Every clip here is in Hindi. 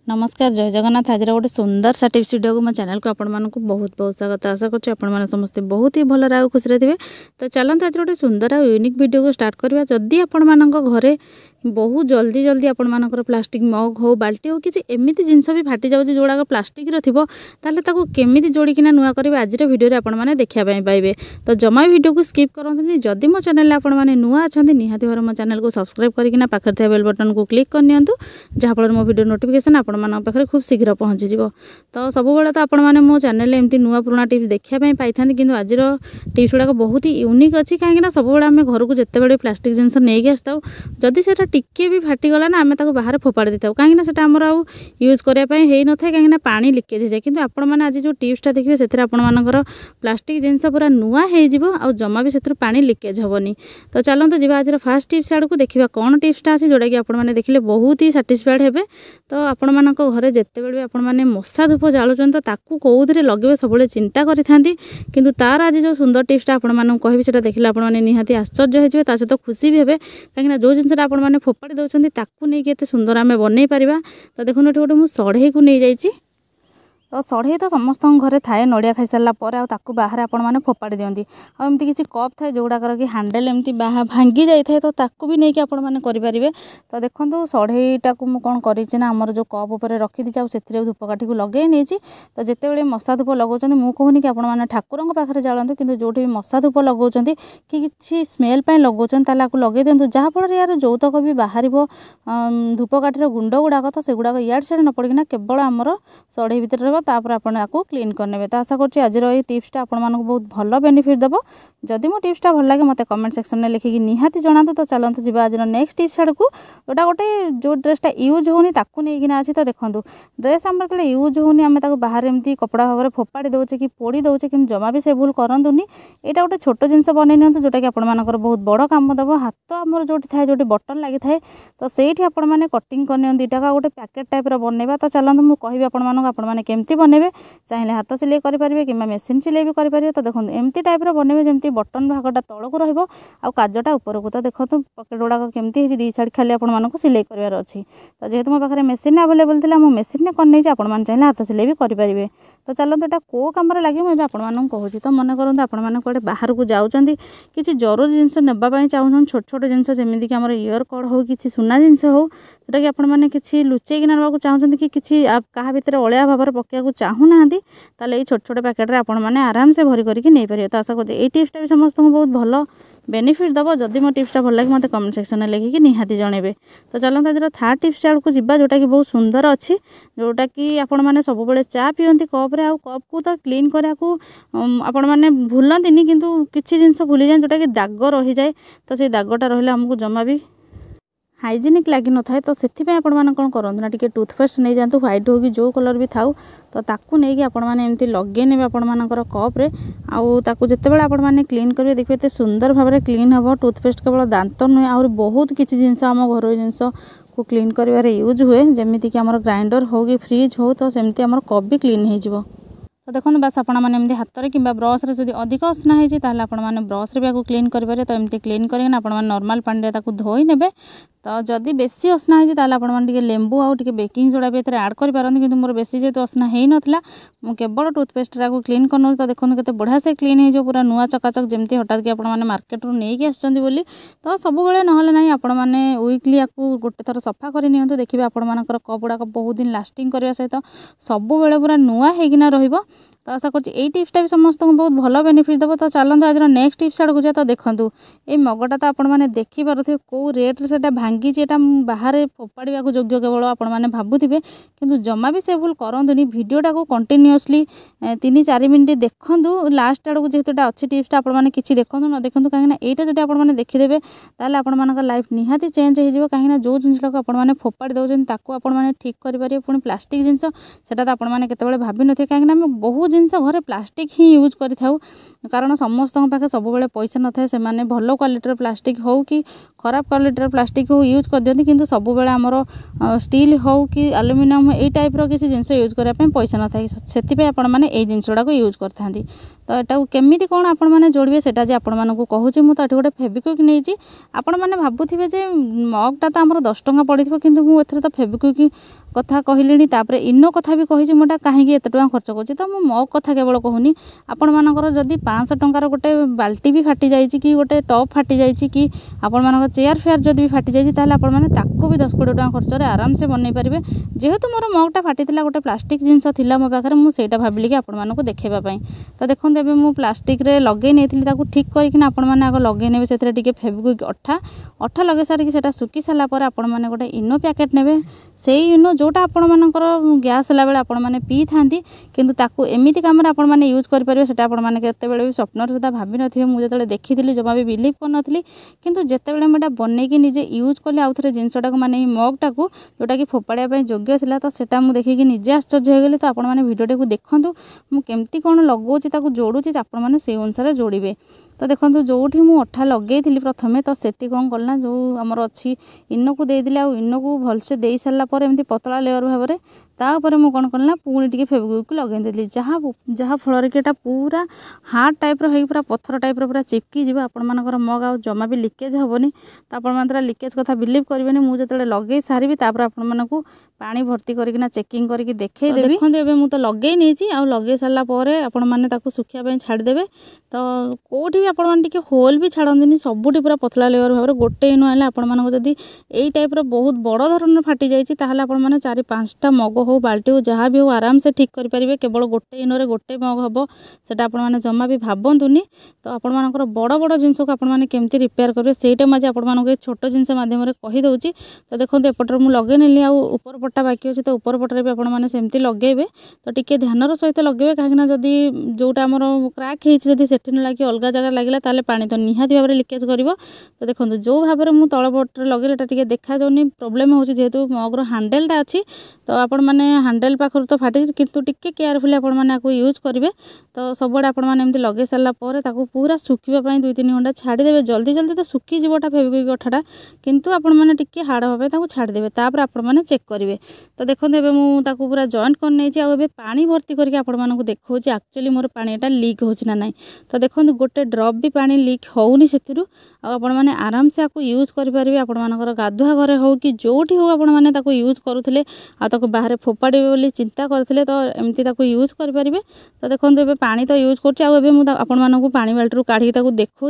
नमस्कार जय जगन्नाथ। आज गोटे सुंदर सा टिप्स वीडियो को मो चैनल को आपण मानक बहुत बहुत स्वागत। आशा करछि आपण माने समस्त बहुत ही भल राव खुशी थे। तो चलते आज गोटे सुंदर और यूनिक वीडियो को स्टार्ट करवा। जदि आपण मानक घरे बहुत जल्दी जल्दी आपण मानकर प्लास्टिक मग हो बाल्टी हो किसी एमती जिनस भी फाटी जाऊँगी जोड़ाक प्लास्टिक थो ताले ताको केमिति जोड़िकिना नुआ करेंगे आज वीडियो आपने मैंने देखा पाइबे। तो जमा भी वीडियो को स्किप करंतुनी। जदि मो चैनल आपण मैंने नुआ अच्छा निहाती भाव मो चैनल को सब्सक्राइब करना पाखे थे बेल बटन को क्लिक करनी जहाँफल मो वीडियो नोटिफिकेशन आपण मान पाखे खूब शीघ्र पहुँची जाव। तो सब तो आपण मैंने मो चैनल एमती नुआ पुराना टिप्स देखापी पाई था कि आज टिप्स गुड़ाक बहुत ही यूनिक अच्छी कहीं सब आम घर को जिते प्लास्टिक जिनस नहीं आसता जदि से टिके भी फाटीगला ना आम बाहर फोपाड़ी देता कहीं आमर आउ यूज करने ही न था कहीं पानी लिकेज हो जाए। कि आपण मैंने आज जो टिप्सटा देखिए से आपंकर प्लास्टिक जिनस पूरा नुआ हो जमा भी से पानी लिकेज हेनी। तो चलते जी आज फास्ट टिप्स आड़ को देखा कौन टिप्सटा अच्छे जोटा कि आपने देखिले बहुत ही साटिस्फाइड हे। तो आपण मान घरे जिते बड़े आपने मशा धूप जालुं तो ताकू कौन लगे सब चिंता करी कि तार आज जो सुंदर टिप्सटा आपण मानक कहबी से देखिले आपने निहाती आश्चर्य हो सहित खुशी भी हे कहीं जो जिनसा आपने फोपाड़ी दौरान ताकू नहीं एत सुंदर आम बनई पार। तो देखो ये गोटे मुझे सढ़े को नहीं जाइए। तो सढ़े तो समस्त घरे थाए नड़िया खाई सारा बाहर आपण मैंने फोपाड़ी दिखती आमती किसी कप थाए जोड़ाकर कि हैंडल एमती भांगी जाए तो ताकू भी नहीं आपण मैंने करेंगे। तो देखो सढ़ेटा को मुझे कौन करना आमर जो कप उपर रखी दीजिए से धूपकाठी को लगे नहीं। तो जिते बड़े मशा धूप लगाऊँ मुझे कहूनी कि आपने ठाकुर पाखे जालु कि जो भी मशा धूप लगाऊँ कि किसी स्मेल लगाऊँ लगे दिंतु जहाँफल यार जौतक भी बाहर धूपकाठीर गुंड गुड़ाक तो सेगुड़ाक इयाड़ सियाड़ न पड़ना केवल आमर सढ़े भितर रहा तापर आपण आपको क्लीन करने। तो आशा करुँच आज ये टिप्सटा आपण मानक बहुत भल बेनिफिट देव। जदि मो टिप्सटा भल लगे मत कमेंट सेक्शन में लिखिकी निहाती जनातु। तो चलते जी आज नेक्स्ट टिप्स आड़ को जोटा गोटे जो ड्रेसटा यूज होनी ताकू नहीं अच्छी। तो देखो ड्रेस आम जो यूज होनी आम बाहर एमती कपड़ा भाव में फोपाड़ी दौचे कि पोड़ी दौचे कि जमा भी से भूल करतुनी। यहाँ गोटे छोट जिनस बनई नि जोटा कि आपंकर बहुत बड़ कम देव। हाथ आमर जो थाए जो बटन लगी थाए तो सही आपने कटिंग करनी टाका गोटे पैकेट टाइप बनवा। तो चलते मुझे कहि आपने केमती बनइबे चाहिए हाथ सिलाई करेंगे कि मेसीन सिलाई भी करेंगे। तो देखो एमती टाइप बनइबे जमी बटन भागटा तौक रजटा उपरको। तो देखो पकेट गुड़ाक केमती दी साइड खाली आपको सिलाई करार अच्छी। तो जेहेतु मो पाखे मेसीन आवेलेबल था मुझे मेसीन करनी आपने चाहिए हाथ सिलाई भी करेंगे। तो चलते यहाँ कौ कम लगे मुझे आपको कहूँ। तो मन करूँ आपने बाहर को जाऊँगी किसी जरूरी जिनस नापी चाहूँ छोट छोट जिनस जमीक आम इयर कड हो कि सुना जिनस हो जोटा कि आपने किसी लुचेकिना नाक चाहते कि किसी क्या भितर अलिया भाव में पकड़ा चाहूना ताले ये छोट छोट पैकेट आपण मैंने आराम से भरी करके नहीं पारे। तो आशा करुँचे ये टिप्सटा भी समस्त बहुत भल बेनिफिट दब। जदि मो टिप्सटा भल लगे मत कमेंट सेक्शन में लिखिकी निहाती जनइबे। तो चलते आज थर्ड टिप्स आड़ को जीवा जोटा कि बहुत सुंदर अच्छी जोटा कि आपण मैंने सब बेले चा पीती कप्रे आ कप को तो क्लीन करा आपण मैंने भूलती किंतु किसी जिनस भूली जाए जोटा कि दाग रही जाए। तो से दागटा रही आमको जमा भी हाइजेनिक लगी न था। तो से आपने कौन करूँ ना टी टूथपेस्ट नहीं जातु व्हाइट हो कि जो कलर भी थाउ तो ताकू नहीं कि आपने एमती लगे ने आपंकर कप्रे आउ जिते आपने क्लीन करेंगे देखिए एत सुंदर भाव में क्लीन हम। टूथपेस्ट केवल दांत नुहे आ बहुत किसी जिनस आम घर जिनस को क्लीन कर यूज हुए जमीक आम ग्राइंडर हो कि फ्रिज हो। तो सेमती आम कप भी क्लीन हो। तो देखो बस आपने हाथ में कि ब्रश रे जब अधिक असना होती आपने ब्रश भी क्लीन करेंगे। तो एमती क्लीन करना आप नॉर्मल पानी धोई ने। तो जदि बेसी असना होती आपने लेंबू आउ बेकिंग सोडा भी ऐड करें कि मोर बेसी जेहतु असना हो नाला मुझे केवल टूथपेस्ट क्लीन कर। तो देखो के बढ़िया से क्लीन हो पूरा नुआ चकाचक जमी हठात कि आपने मार्केट रू नहीं आसुँच। तो सब बेले ना ना आपने वीकली या गोटे थर सफा कर नियंतु देखिए आपंकर कप गुड़ाक बहुत दिन लास्टिंग करने सहित सब बेले पूरा नुआ होना रहिबो। तो आशा करुँच ये टिप्सटा भी समस्त बहुत भल बेनिफिट देव। तो चलते आज नेक्स्ट टिप्स आड़ को जाए। तो देखो ये मगटा तो आपने देखिपे कौ रेट्रे से भांगी बाहर फोपाड़ा योग्य केवल आपने भावुवे किंतु जमा भी से भूल करतुनी। भिडटा को कंटिन्यूअसली 3-4 मिनट देखूँ लास्ट आड़ को जेहेतु अच्छी टिप्सटा आपने किसी देखूँ न देखूँ कहीं यहाँ जब आपने देखीदे ताल आप लाइफ निहाती चेंज हो कहीं जो जिनस आपने फोपाड़ी दौरान आपने ठीक करेंगे। पुणी प्लास्टिक जिनस से आपने केतबेले भाभी न कहीं बहुत जिनस घरे प्लास्टिक ही यूज करूँ कारण समस्त पाखे सब बेले पैसा न था से भल क्वालिटर प्लास्टिक हो कि खराब क्वालिटर प्लास्टिक हो यूज कर दिखती किंतु सब बेले आमर स्टील हो कि एल्युमिनियम हो टाइप किसी जिनस यूज करने पैसा न था से आपने जिनस गुड़ाक यूज करते। तो एटा केमिति कौन आपण मैंने जोड़े सेटा जे आपण मानकु कहूची मु तो गोटे फेविक्विक नहीं आपण मैंने भावुवे जे मगटा तो आमर 10 टंका पड़ी किंतु मु एथरे तो फेविक्विक कथा कहली तापर इनो कथा भी कही मोटा कहीं एत टका खर्च कर तो मग कथा केवल कहूनी आपण मानकर जदि 500 टंकार गोटे बाल्टी भी फाटी जाइए कि गोटे टप फाटी जाइए कि आपण मानकर चेयर फेयर जदि भी फाटी जाइए ताले आपण माने ताको भी 10-20 टका खर्च आराम से बनई पारे जेहेतु मोर मगटा फाटी गोटे प्लास्टिक जिनस थिला मो पाखे मुझे भाविली कि आपण मानक देखेबाई तो देखते एवं मुझे प्लास्टिक रे लगे नहीं ठीक करके आपण मैंने आग लगे ने से फेविक्विक अठा लगे सारिक सुखी सारापर आपण मैंने गोटे इनो पैकेट ने से इनो जोटा आपण मानकर गैस होला बेले आपण माने पी थांती किंतु ताकू एमिति काम रे आपण माने यूज कर परिबे सेटा आपण माने केते बेले भी स्वप्न सुधा भाबी नथिबे मु जेतले देखिथिली जमा भी बिलीव कर नथिली किंतु जेते बेले मेटा बनै कि निजे यूज करले आउ थरे जिंसटा को माने मगटा को जोटा कि फोपाड़िया पय योग्य थिला तो सेटा मु देखि कि निजे आश्चर्य हो गेली तो आपण माने वीडियो को देखंतु मु केमती कोन लगौची ताकू जोडुची आपण माने से अनुसार जोड़िबे तो देखो जोठी मु अठा लगे प्रथमे तो सेठी कौन कलना जो आमर अच्छी इनो को देदेली आ इनो को भलसे दे सारा पर एमती पतला लेयर भाव में तापर मुझे कौन कलना पुणी टी फेविक्विक लगेदेली जहाँ फल कि पूरा हार्ड टाइप हो पूरा पत्थर टाइप पूरा चिपकी जी आपण मानकर मग आ जमा भी लिकेज हेनी तो आपण लिकेज कथा बिलीव करेंगे मुझे जो लगे सारी तापर आपण मानक पानी भर्ती करना चेकिंग करके देखदेवी देखते एवं मुझे लगे नहीं आ लगे सारापर आपण मैंने सुखापी छाड़देवे तो कौटी भी आपण मैंने होल भी छाड़ती सबुठी पूरा पतला लेयर भाव में गोटे इनो आने आपण मानक जदि यही टाइप बहुत बड़ धरण फाटी जाइए ताहले आपण माने 4-5टा मग हो बाल्टी हो जहाँ भी हो आराम से ठीक करेंगे केवल गोटे इनोरे गोटे मग हम सेटा आपण माने जमा भी भावतुनि तो आपण मानकर बड़ बड़ जिनस को आपण माने केमती रिपेयर करेंगे सेटा मुझे आपण मानक छोट जिनस माध्यम कहीदे तो देखो एपटर मुझे लगे नेली ऊपर पट्टा बाकी अच्छे तो ऊपर पटरे भी आपण माने सेमती लगेबे तो टिके ध्यानर सहित लगेबे कहीं जदि जोटा आमर क्राक होती सेठी न लगे अलग जगह लगे ताले पानी तो निहाती भाव में लिकेज कर तो देखो जो भाव में मुझे तल पटरे लगे टे देखा जाऊनी प्रोब्लेम हो जेहेतु मगर हांडेलटा अच्छी तो आपण मैंने हांडेल पाखर तो फाटी किंतु टिके केयरफुली आपण मैंने आपको यूज करेंगे तो सबुआड़े आपण मैंने एमती लगे सारापर पूरा सुखापी 2-3 घंटा छाड़देवे जल्दी जल्दी तो सुखी जीवटा फेविक्विक अठाटा किंतु आपण मैंने टिके हार्ड हाँपे छाड़देवे तापर आपण मैंने चेक करेंगे तो देखते एवं मुझे पूरा जॉइंट कर नहीं आए पानी भर्ती करके आपण मानक देखा एक्चुअली मोर पानीटा लीक हो ना नहीं तो देखो गोटे ड्रप भी पानी लीक होनी से आपण मैंने आराम से आपको यूज करेंगे आपण मानकर गाधुआ घरे हो कि जोटी हो आपण मैंने यूज करुले आको बाहर फोपाड़े बोली चिंता करते तो एमती यूज करेंगे तो देखो ए पानी तो यूज कर पानी बाल्टी काढ़ी देखा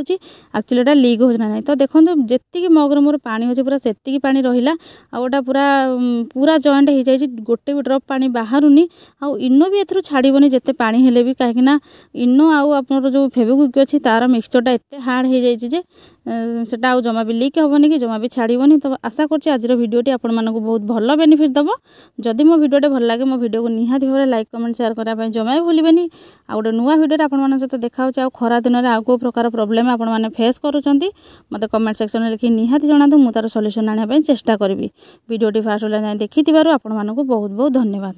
एक्चुअली लीक हो ना नहीं तो देखो जी मगर मोर पानी अच्छे पूरा से पानी रहा आटा पूरा पूरा जॉइंट हो जाए गोटे भी ड्रप पानी बाहरुनी आउ इनो भी एथरू छाड़बनी जिते पानी हेले भी कहीं इनो आउ जो फेविक्विक अच्छी तार मिक्सचरटा एत हार्ड हो जाए सेटा आउ जमा भी लीक हेनी कि जमा भी छाड़बनी तो आशा करछि आजिर वीडियोटी आपण मानक बहुत भल बेनिफिट दबो जदि मो वीडियोटे भल लगे मो वीडियो को निहाती भाव में लाइक कमेंट शेयर करने जमा भी भूलें आ गोटे नुआ वीडियो आपण मान सहित देखा आ खरा दिन में आउ को प्रकार प्रोब्लेम आपण मैंने फेस करुँच मत कमेंट सेक्शन में लिखि निहाती जनातु मु तार सल्यूशन आने चेष्टा करी वीडियोटी फास्ट जाए देखि आपण मानक बहुत बहुत धन्यवाद।